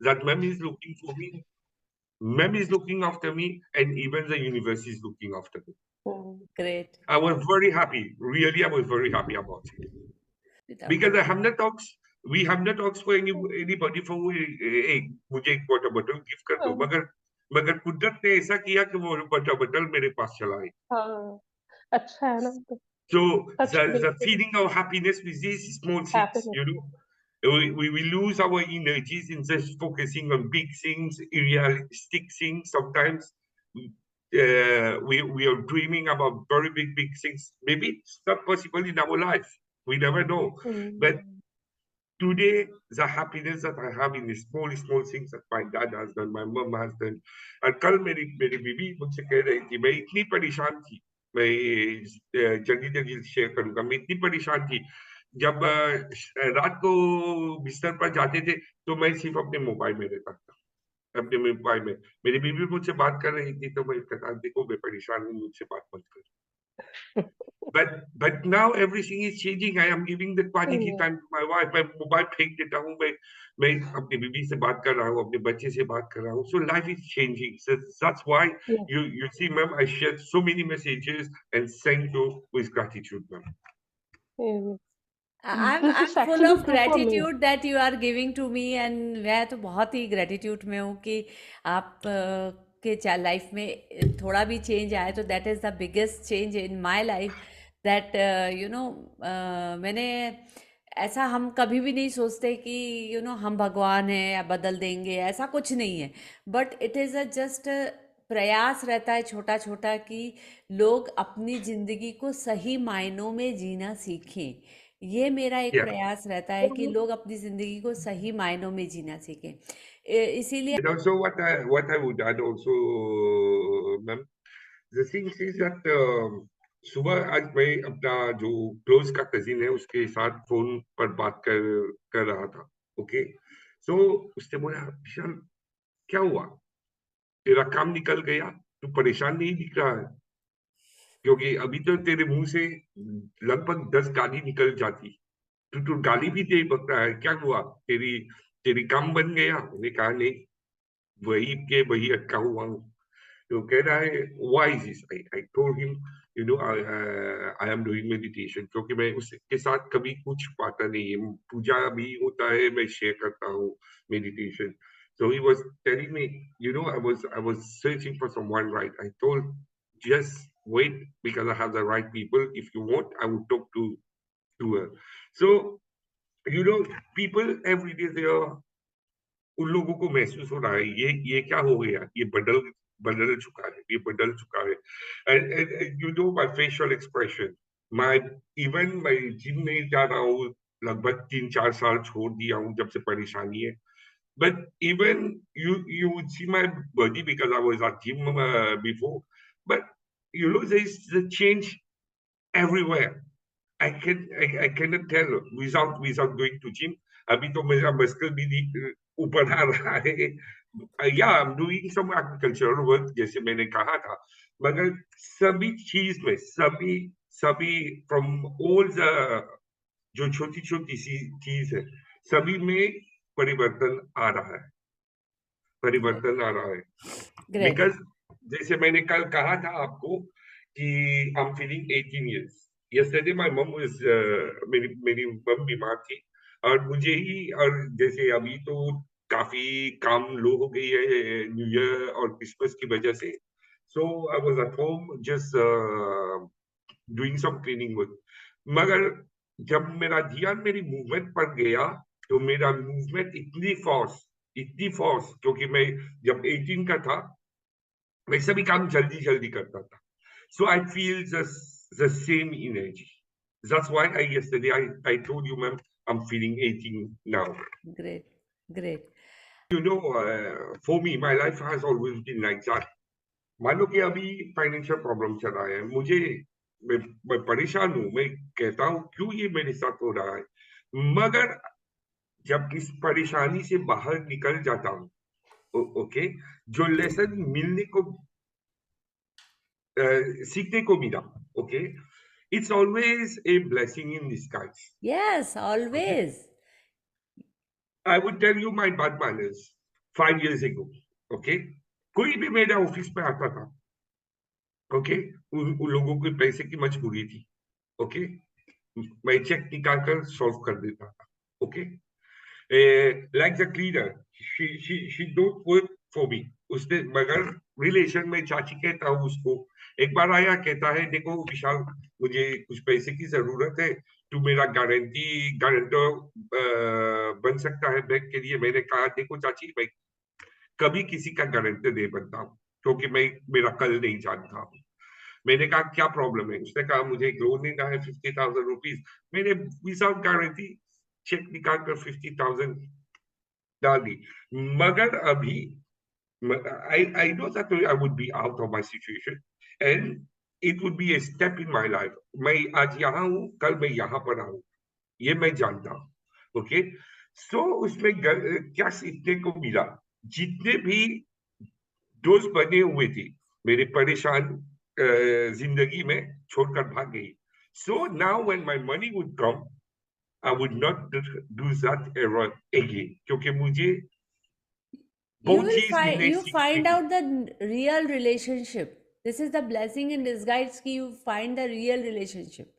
that mom is looking for me. Mom is looking after me, and even the universe is looking after me. Great. I was very happy. Really, I was very happy about it. Without Because doubt. I have not talks. We have not talks for anybody for मुझे एक water bottle gift कर दो मगर मगर कुदरत ने ऐसा किया कि वो वाटर बॉटल मेरे पास चला आई. हाँ, अच्छा है ना तो So touch the base feeling of happiness with these small things, happiness. you know, we lose our energies in just focusing on big things, realistic things. Sometimes we are dreaming about very big things. Maybe it's not possible in our life. We never know. But today, the happiness that I have in the small things that my dad has done, my mom has done. और कल मेरी बीवी मुझसे कह रही थी, मैं इतनी परेशान थी, मैं जल्दी जल्दी शेयर करूंगा, मैं इतनी परेशान थी जब रात को बिस्तर पर जाते थे तो मैं सिर्फ अपने मोबाइल में रहता था, अपने मोबाइल में. मेरी बीवी मुझसे बात कर रही थी तो मैं कहता देखो मैं परेशान हूँ, मुझसे बात मत करो. But now everything is changing. I am giving the quality Yeah. time to my wife. मैं मोबाइल फेंक देता हूँ, मैं अपनी बीवी से बात कर रहा हूँ, अपने बच्चे से बात कर रहा हूँ. So life is changing. So that's why Yeah. you see, ma'am, I shared so many messages and thank you with gratitude, ma'am. Yeah. I'm This is I'm full actually of true for me. gratitude that you are giving to me and मैं तो बहुत ही gratitude में हूँ कि आप के life में थोड़ा भी चेंज आए तो that is the biggest change in my life that you know मैंने ऐसा हम कभी भी नहीं सोचते कि you know हम भगवान हैं या बदल देंगे, ऐसा कुछ नहीं है. But it is a just प्रयास रहता है छोटा छोटा कि लोग अपनी ज़िंदगी को सही मायनों में जीना सीखें. ये मेरा एक Yeah. प्रयास रहता है कि लोग अपनी ज़िंदगी को सही मायनों में जीना सीखें. इसीलिए And also what I would add also, ma'am, the thing is that सुबह आज मैं अपना जो क्लोज का कजिन है उसके साथ फोन पर बात कर रहा था. ओके. सो उसने बोला विशाल क्या हुआ, तेरा काम निकल गया, तू परेशान नहीं दिख रहा है, क्योंकि अभी तो तेरे मुंह से लगभग 10 गाली निकल जाती, तू गाली भी दे सकता है, क्या हुआ, तेरी तेरी काम बन गया. मैंने कहा नहीं, वही के वही अटका हुआ हूँ. तो कह रहा है why is this? I told him, you know, I am doing meditation, क्योंकि मैं उसके साथ कभी कुछ पाता नहीं है, पूजा भी होता है, मैं शेयर करता हूँ meditation. So he was telling me, you know, I was searching for someone, right? I told just wait because I have the right people. If you want, I would talk to her. So you know, people every day they are, उन लोगों को महसूस हो रहा है ये क्या हो गया, ये बदल बदल चुका है, ये बदल चुका है. And you know my facial expression, my even मैं जिम नहीं जा रहा हूँ, लगभग 3-4 साल छोड़ दिया हूँ जब से परेशानी है. But even you would see my body because I was at gym before, but you know there is the change everywhere. I cannot tell without going to gym. अभी तो मेरा मस्कल भी ऊपर आ रहा है. Yeah, I'm doing some agricultural work जैसे मैंने कहा था, मगर सभी चीज में सभी सभी from all the जो छोटी छोटी सी चीज है सभी में परिवर्तन आ रहा है, परिवर्तन आ रहा है. ग्रेट. बिकॉज जैसे मैंने कल कहा था आपको कि I am feeling 18 years. Yesterday my mum was, मेरी मेरी मम बीमार थी और मुझे ही, और जैसे अभी तो काफी काम लो हो गई है न्यू ईयर और क्रिसमस की वजह से. So I was at home just doing some cleaning work. मगर जब मेरा ध्यान मेरी मूवमेंट पर गया तो मेरा मूवमेंट इतनी फास्ट, क्योंकि मैं जब 18 का था मैं सभी काम जल्दी जल्दी करता था. So I feel the same energy. That's why yesterday I told you, ma'am, I'm feeling 18 now. Great. Great. You know, for me, my life has always been like that. मान लो कि अभी फाइनेंशियल प्रॉब्लम चल रहा है, मैं परेशान हूँ, मैं कहता हूँ क्यों ये मेरे साथ हो रहा है, मगर जब इस परेशानी से बाहर निकल जाता हूँ, ओके, जो लेसन मिलने को सीखने को मिला, okay, it's always a blessing in disguise. Yes, Okay, always. I would tell you my bad manners 5 years ago. Okay, कोई भी मेरे ऑफिस में आता था, ओके, उन लोगों के पैसे की मजबूरी थी, ओके, मैं चेक निकाल कर सॉल्व कर देता था, okay, like the cleaner, she don't work for me. उसने मगर रिलेशन में चाची कहता हूँ उसको, एक बार आया कहता है देखो विशाल मुझे कुछ पैसे की जरूरत है, तू मेरा गारंटर बन सकता है बैंक के लिए। मैंने कहा देखो चाची मैं कभी किसी का गारंटर नहीं बनता हूँ क्योंकि मैं मेरा कल नहीं जानता हूँ। मैंने कहा क्या प्रॉब्लम है, उसने कहा मुझे एक लोन लेना है 50,000 रुपीज। मैंने विदाउट गारंटी चेक निकाल कर 50,000 डाल दी। मगर अभी I know that I would be out of my situation and it would be a step in my life. मैं आज यहाँ हूँ, कल मैं यहाँ पर आऊँ, ये मैं जानता हूँ। ओके, सो उसमें क्या सीखने को मिला, जितने भी दोस्त बने हुए थे मेरे परेशान जिंदगी में छोड़कर भाग गई। So now when my money would come I would not do that error again, क्योंकि मुझे You वो will चीज find मैंने you सीखने find की। out the real relationship. This is the blessing in disguise कि you find the real relationship.